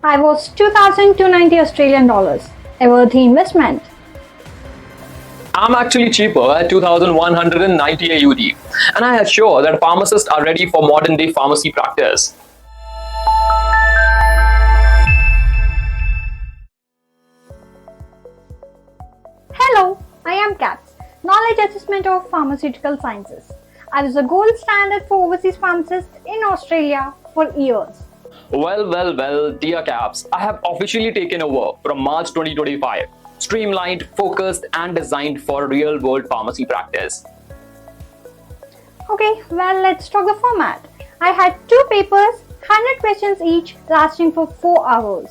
I was 2,290 Australian dollars, a worthy investment. I'm actually cheaper at 2,190 AUD, and I assure that pharmacists are ready for modern day pharmacy practice. Hello, I am CAPS, Knowledge Assessment of Pharmaceutical Sciences. I was a gold standard for overseas pharmacists in Australia for years. Well, dear CAPS, I have officially taken over from March 2025, streamlined, focused, and designed for real-world pharmacy practice. Okay, well, let's talk the format. I had 2 papers, 100 questions each, lasting for 4 hours.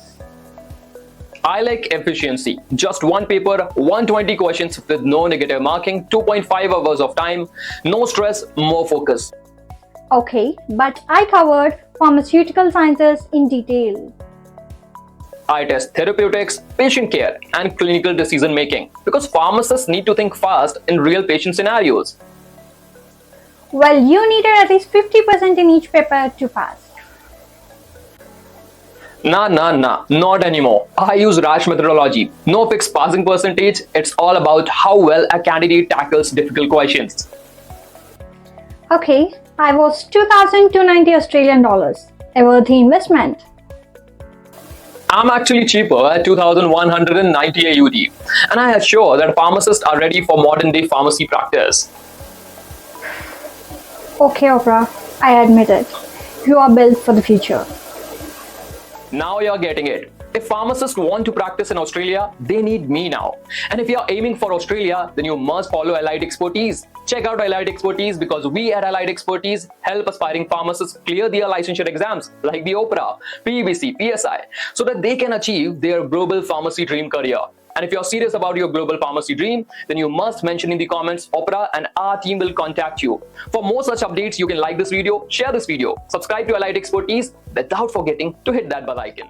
I like efficiency. Just one paper, 120 questions with no negative marking, 2.5 hours of time, no stress, more focus. Okay, but I covered pharmaceutical sciences in detail. I test therapeutics, patient care, and clinical decision making because pharmacists need to think fast in real patient scenarios. Well, you needed at least 50% in each paper to pass. Nah, not anymore. I use RASH methodology. No fixed passing percentage. It's all about how well a candidate tackles difficult questions. Okay, I was 2,290 Australian dollars, a worthy investment. I'm actually cheaper at 2,190 AUD, and I assure that pharmacists are ready for modern day pharmacy practice. Okay, OPRA, I admit it. You are built for the future. Now you're getting it. If pharmacists want to practice in Australia, they need me now. And if you're aiming for Australia, then you must follow Allied Expertise. Check out Allied Expertise because we at Allied Expertise help aspiring pharmacists clear their licensure exams like the OPRA, PBC, PSI, so that they can achieve their global pharmacy dream career. And if you're serious about your global pharmacy dream, then you must mention in the comments OPRA and our team will contact you. For more such updates, you can like this video, share this video, subscribe to Allied Expertise without forgetting to hit that bell icon.